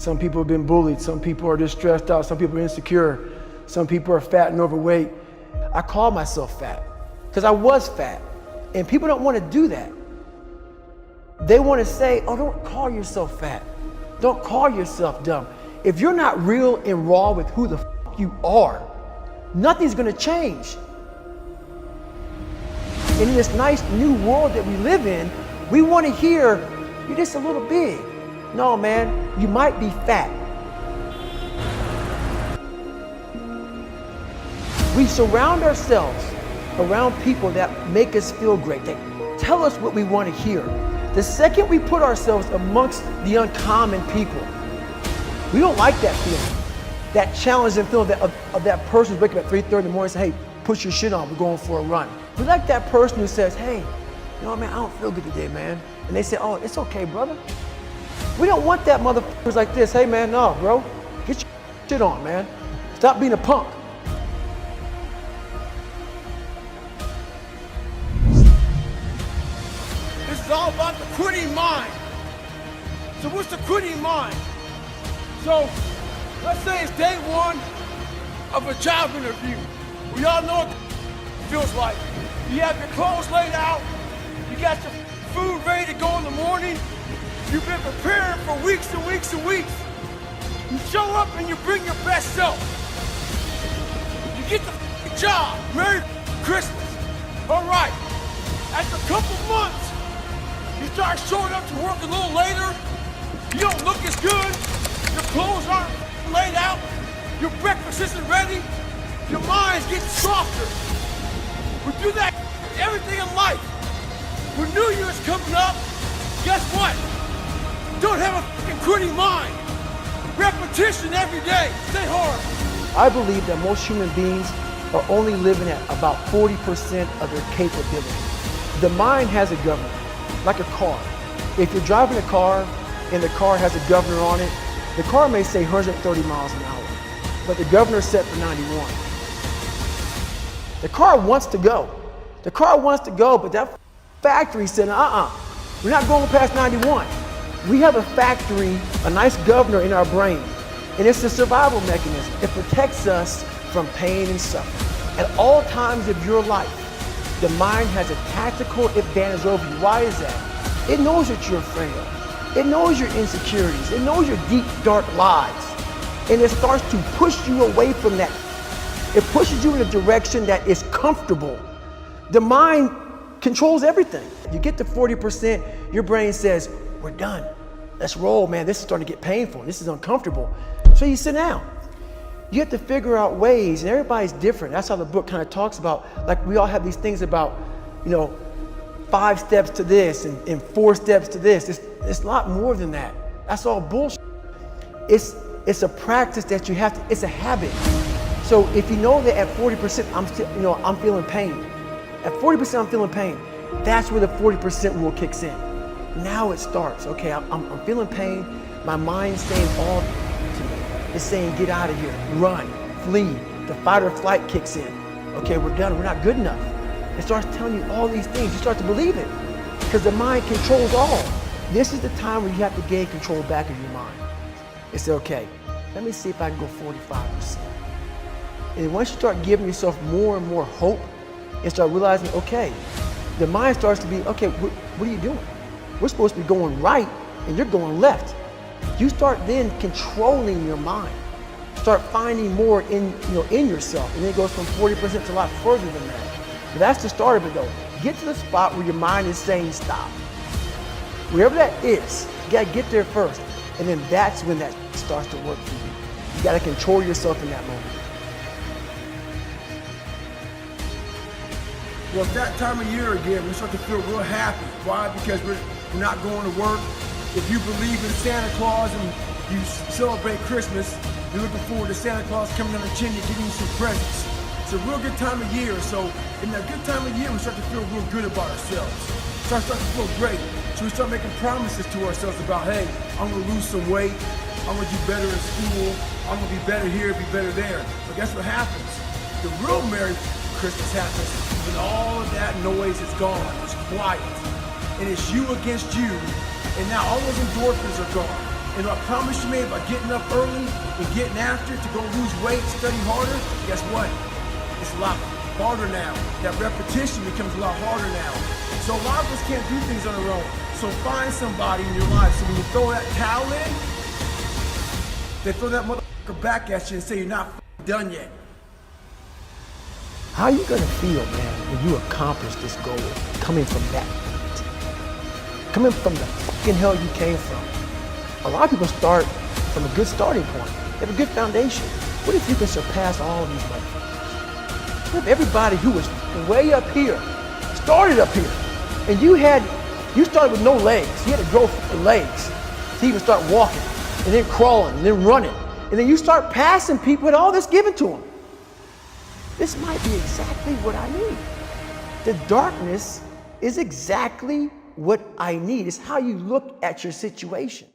Some people have been bullied. Some people are just stressed out. Some people are insecure. Some people are fat and overweight. I call myself fat because I was fat. And people don't want to do that. They want to say, oh, don't call yourself fat. Don't call yourself dumb. If you're not real and raw with who the f you are, nothing's going to change. And in this nice new world that we live in, we want to hear, you're just a little big. No, man, you might be fat. We surround ourselves around people that make us feel great. They tell us what we want to hear. The second we put ourselves amongst the uncommon people, we don't like that feeling. That challenging feeling of that person who's waking up at 3:30 in the morning and say, hey, put your shit on, we're going for a run. We like that person who says, hey, you know what, man, I don't feel good today, man. And they say, oh, it's okay, brother. We don't want that motherfucker who's like this, hey, man, no, bro, get your shit on, man. Stop being a punk. This is all about the quitting mind. So what's the quitting mind? So let's say it's day one of a job interview. We all know what it feels like. You have your clothes laid out, you got your food ready to go in the morning, you've been preparing for weeks and weeks and weeks. You show up and you bring your best self. You get the job. Merry Christmas. All right. After a couple months, you start showing up to work a little later. You don't look as good. Your clothes aren't laid out. Your breakfast isn't ready. Your mind's getting softer. We do that everything in life. When New Year's coming up, guess what? Don't have a fucking quitting mind. Repetition every day. Stay hard. I believe that most human beings are only living at about 40% of their capability. The mind has a governor, like a car. If you're driving a car and the car has a governor on it, the car may say 130 miles an hour, but the governor's set for 91. The car wants to go. The car wants to go, but that factory said, we're not going past 91. We have a factory, a nice governor in our brain, and it's a survival mechanism. It protects us from pain and suffering. At all times of your life, the mind has a tactical advantage over you. Why is that? It knows what you're afraid of. It knows your insecurities. It knows your deep, dark lies. And it starts to push you away from that. It pushes you in a direction that is comfortable. The mind controls everything. You get to 40%, your brain says, we're done. Let's roll, man. This is starting to get painful. This is uncomfortable. So you sit down. You have to figure out ways, and everybody's different. That's how the book kind of talks about, like we all have these things about, 5 steps to this and 4 steps to this. It's a lot more than that. That's all bullshit. It's a practice that you have to, it's a habit. So if you know that at 40%, I'm feeling pain. At 40% I'm feeling pain. That's where the 40% rule kicks in. Now it starts. Okay, I'm feeling pain. My mind's saying all to me. It's saying get out of here, run, flee. The fight or flight kicks in. Okay, we're done. We're not good enough. It starts telling you all these things. You start to believe it because the mind controls all. This is the time where you have to gain control back of your mind. It's okay. Let me see if I can go 45%. And once you start giving yourself more and more hope and start realizing, okay, the mind starts to be, okay, what are you doing? We're supposed to be going right and you're going left. You start then controlling your mind. Start finding more in yourself, and then it goes from 40% to a lot further than that. But that's the start of it though. Get to the spot where your mind is saying stop. Wherever that is, you gotta get there first. And then that's when that starts to work for you. You gotta control yourself in that moment. Well, it's that time of year again, we start to feel real happy. Why? Because we're not going to work. If you believe in Santa Claus and you celebrate Christmas, you're looking forward to Santa Claus coming down the chimney, giving you some presents. It's a real good time of year. So in that good time of year, we start to feel real good about ourselves. Start to feel great. So we start making promises to ourselves about, hey, I'm gonna lose some weight. I'm gonna do better in school. I'm gonna be better here, be better there. But guess what happens? The real Merry Christmas happens when all of that noise is gone. It's quiet. And it's you against you. And now all those endorphins are gone. And I promise you, man, by getting up early and getting after it to go lose weight, study harder, guess what? It's a lot harder now. That repetition becomes a lot harder now. So a lot of us can't do things on our own. So find somebody in your life. So when you throw that towel in, they throw that motherfucker back at you and say you're not done yet. How are you gonna feel, man, when you accomplish this goal coming from that point? Coming from the fucking hell you came from. A lot of people start from a good starting point. They have a good foundation. What if you can surpass all these motherfuckers? What if everybody who was way up here started up here, and you started with no legs. You had to grow legs to even start walking, and then crawling, and then running, and then you start passing people with all this given to them. This might be exactly what I need. The darkness is exactly what I need. It's how you look at your situation.